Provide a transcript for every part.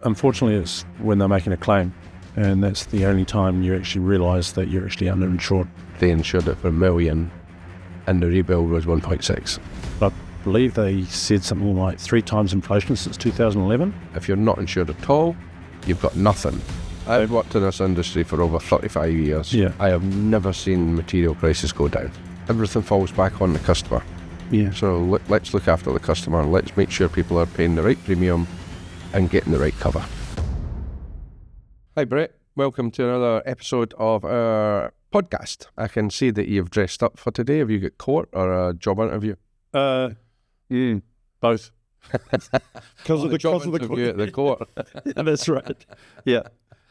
unfortunately, it's when they're making a claim, and that's the only time you actually realise that you're actually underinsured. They insured it for $1 million, and the rebuild was 1.6. I believe they said something like 3 times inflation since 2011. If you're not insured at all, you've got nothing. I've worked in this industry for over 35 years. Yeah. I have never seen material prices go down. Everything falls back on the customer. Yeah. So let's look after the customer. Let's make sure people are paying the right premium and getting the right cover. Hi Brett, welcome to another episode of our podcast. I can see that you've dressed up for today. Have you got court or a job interview? Both. Because of the interview at the court. Yeah, that's right. Yeah.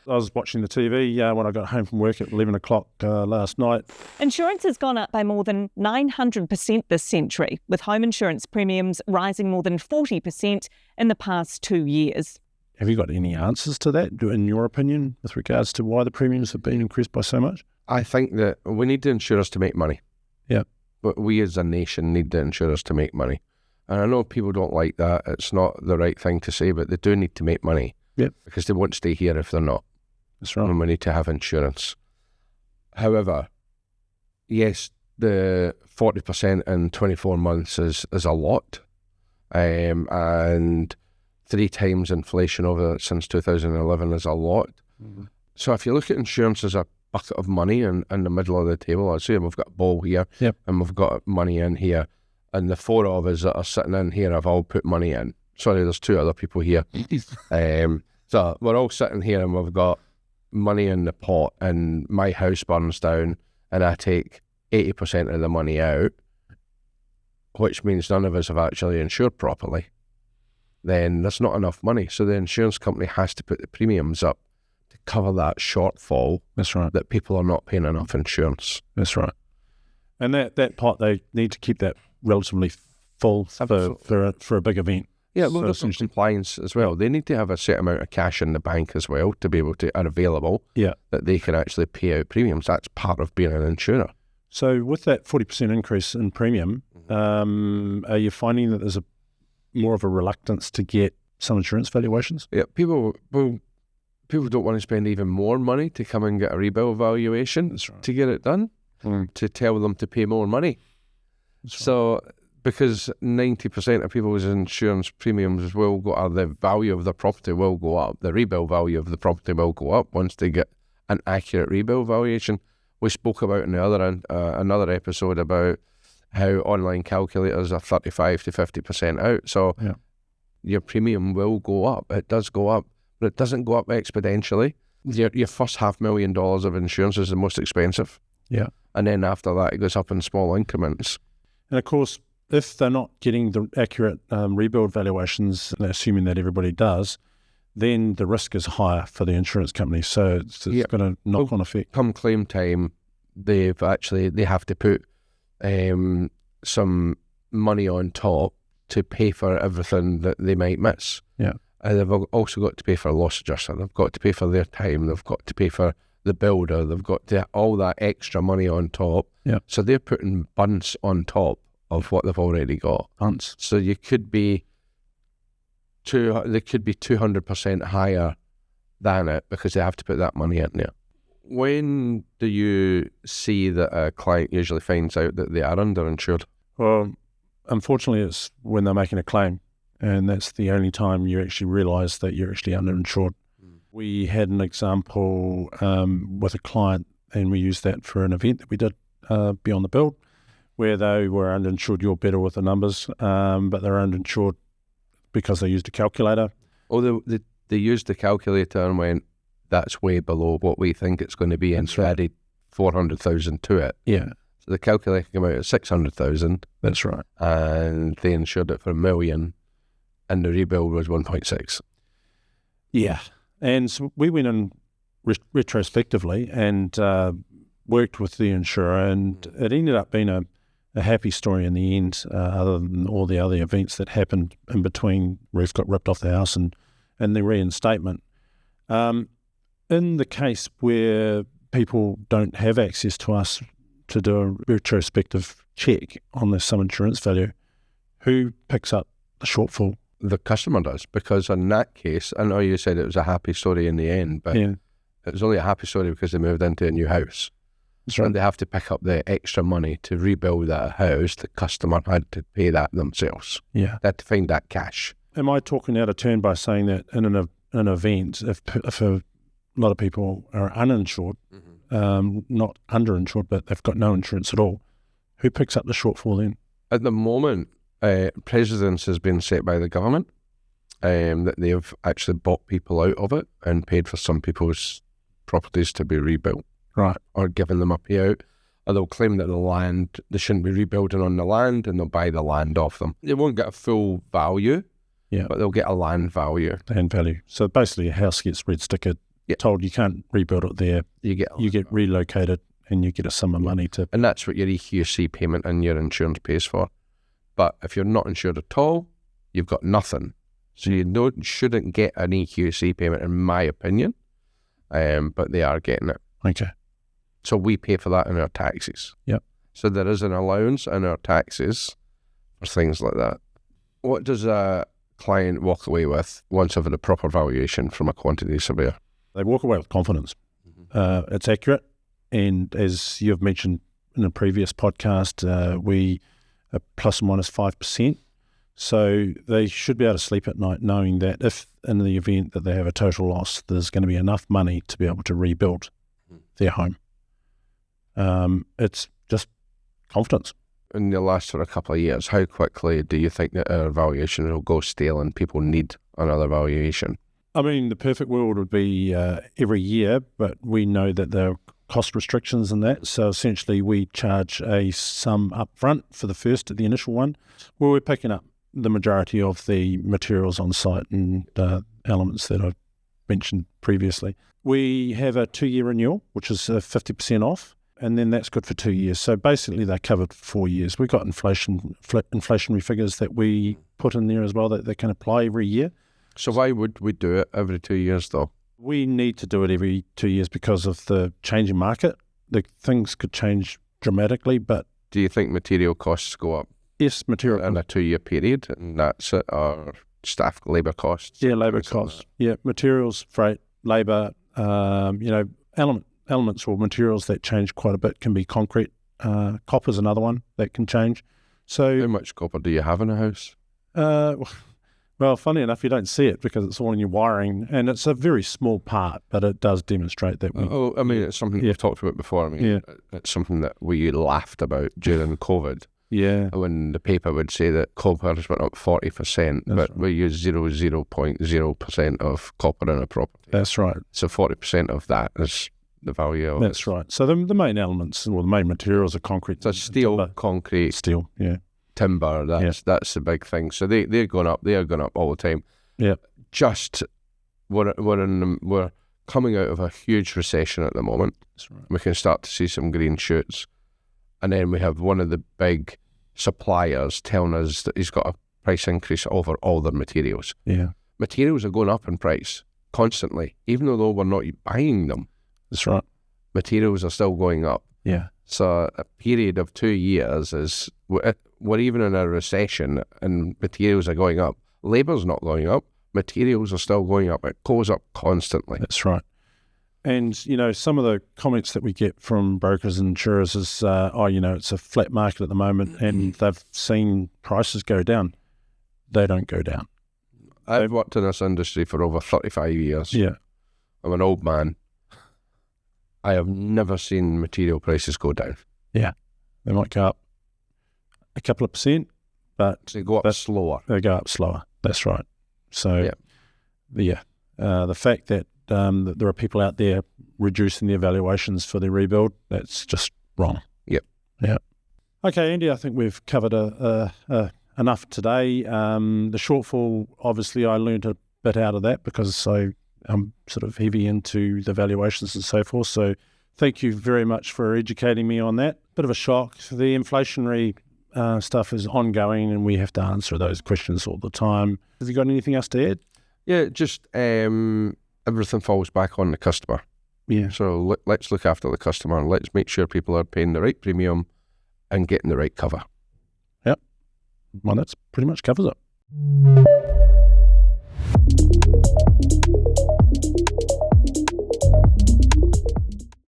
I was watching the TV when I got home from work at 11 o'clock last night. Insurance has gone up by more than 900% this century, with home insurance premiums rising more than 40% in the past 2 years. Have you got any answers to that, in your opinion, with regards to why the premiums have been increased by so much? I think that we need the insurers to make money. Yeah. But we as a nation need the insurers to make money. And I know people don't like that. It's not the right thing to say, but they do need to make money. Yep. Because they won't stay here if they're not. That's right. And we need to have insurance. However, yes, the 40% in 24 months is a lot. And 3 times inflation since 2011 is a lot. Mm-hmm. So if you look at insurance as a bucket of money in the middle of the table, I'd say we've got a ball here, yep, and we've got money in here. And the 4 of us that are sitting in here have all put money in. Sorry, there's 2 other people here. So we're all sitting here and we've got money in the pot, and my house burns down and I take 80% of the money out, which means none of us have actually insured properly, then there's not enough money. So the insurance company has to put the premiums up to cover that shortfall. That's right. That people are not paying enough insurance. That's right. And that pot, they need to keep that relatively full for a big event. Yeah, well, there's some compliance as well. They need to have a set amount of cash in the bank as well to be able to, are available, that they can actually pay out premiums. That's part of being an insurer. So with that 40% increase in premium, are you finding that there's more of a reluctance to get some insurance valuations? Yeah, people don't want to spend even more money to come and get a rebuild valuation. That's right. To get it done, to tell them to pay more money. That's right. So because 90% of people's insurance premiums will go up, the value of the property will go up, the rebuild value of the property will go up once they get an accurate rebuild valuation. We spoke about in the other another episode about how online calculators are 35 to 50% out. So your premium will go up. It does go up, but it doesn't go up exponentially. Your first $500,000 of insurance is the most expensive. Yeah. And then after that, it goes up in small increments. And of course, if they're not getting the accurate rebuild valuations, and assuming that everybody does, then the risk is higher for the insurance company. So it's got a knock-on effect. Come claim time, they have to put some money on top to pay for everything that they might miss. Yeah. And they've also got to pay for a loss adjuster. They've got to pay for their time. They've got to pay for the builder. They've got to all that extra money on top. Yeah. So they're putting bunts on top of what they've already got. Bunts. So they could be 200% higher than it because they have to put that money in there. When do you see that a client usually finds out that they are underinsured? Well, unfortunately, it's when they're making a claim, and that's the only time you actually realise that you're actually underinsured. We had an example with a client, and we used that for an event that we did Beyond the Build, where they were underinsured. You're better with the numbers, but they're underinsured because they used a calculator. Oh, they used the calculator and went, that's way below what we think it's going to be, and so added 400,000 to it. Yeah. So the calculator came out at 600,000. That's right. And they insured it for $1 million, and the rebuild was 1.6. Yeah. And so we went in retrospectively and worked with the insurer, and it ended up being a happy story in the end, other than all the other events that happened in between. Roof got ripped off the house and the reinstatement. In the case where people don't have access to us to do a retrospective check on their sum insurance value, who picks up the shortfall? the customer does, because in that case, I know you said it was a happy story in the end, but Yeah, it was only a happy story because they moved into a new house. that's right. And they have to pick up the extra money to rebuild that house. The customer had to pay that themselves. Yeah. They had to find that cash. Am I talking out of turn by saying that in an event, if a lot of people are uninsured, not underinsured, but they've got no insurance at all, who picks up the shortfall then? At the moment, precedence has been set by the government that they've actually bought people out of it and paid for some people's properties to be rebuilt. Right. Or given them a payout, or they'll claim that the land, they shouldn't be rebuilding on the land, and they'll buy the land off them. They won't get a full value, Yeah. but they'll get a land value. And value. So basically, a house gets red stickered, told you can't rebuild it there. You get relocated, and you get a sum of money to. and that's what your EQC payment and your insurance pays for. But if you're not insured at all, you've got nothing. So you shouldn't get an EQC payment, in my opinion, but they are getting it. Okay. So we pay for that in our taxes. Yep. So there is an allowance in our taxes for things like that. What does a client walk away with once over the proper valuation from a quantity surveyor? They walk away with confidence. It's accurate. And as you've mentioned in a previous podcast, we are plus or minus 5%. So they should be able to sleep at night knowing that if in the event that they have a total loss, there's going to be enough money to be able to rebuild their home. It's just confidence. In the last for a couple of years, how quickly do you think that our valuation will go stale and people need another valuation? I mean, the perfect world would be every year, but we know that there are cost restrictions in that. So essentially we charge a sum up front for the initial one, where we're picking up the majority of the materials on site and elements that I've mentioned previously. We have a 2-year renewal, which is 50% off, and then that's good for 2 years. So basically they're covered for 4 years. We've got inflationary figures that we put in there as well that they can apply every year. So why would we do it every 2 years though? We need to do it every 2 years because of the changing market. The things could change dramatically, but Do you think material costs go up yes, material in a 2-year period, and that's it, or staff labour costs? yeah, labour things like costs. that? Yeah, materials, freight, labour, elements or materials that change quite a bit can be concrete. Copper's another one that can change. So, How much copper do you have in a house? well, funny enough, you don't see it because it's all in your wiring, and it's a very small part, but it does demonstrate that we. I mean, it's something we've talked about before. I mean, it's something that we laughed about during COVID, Yeah, when the paper would say that copper has went up 40%, but right. we use 0.0% of copper in a property. that's right. So 40% of that is the value of That's it. right. So the main elements, or the main materials are concrete. So steel, timber. concrete, Steel, yeah. timber, that's the big thing. So they're going up all the time. Yeah. Just we're coming out of a huge recession at the moment. That's right. We can start to see some green shoots. And then we have one of the big suppliers telling us that he's got a price increase over all their materials. Yeah, Materials are going up in price constantly, even though we're not buying them. that's right. Materials are still going up. Yeah, So a period of 2 years is, we're even in a recession and materials are going up. Labour's not going up. Materials are still going up. It goes up constantly. that's right. And, some of the comments that we get from brokers and insurers is, it's a flat market at the moment and they've seen prices go down. They don't go down. I've worked in this industry for over 35 years. Yeah, I'm an old man. I have never seen material prices go down. they might go up a couple of percent, but They go up slower. they go up slower. That's right. So, the fact that there are people out there reducing their valuations for their rebuild, that's just wrong. Yep. Yeah. Okay, Andy, I think we've covered enough today. The shortfall, obviously, I learned a bit out of that because I'm sort of heavy into the valuations and so forth. So thank you very much for educating me on that. Bit of a shock. The inflationary stuff is ongoing and we have to answer those questions all the time. Have you got anything else to add? Yeah, just everything falls back on the customer. Yeah. So let's look after the customer and let's make sure people are paying the right premium and getting the right cover. Well, that's pretty much covers it.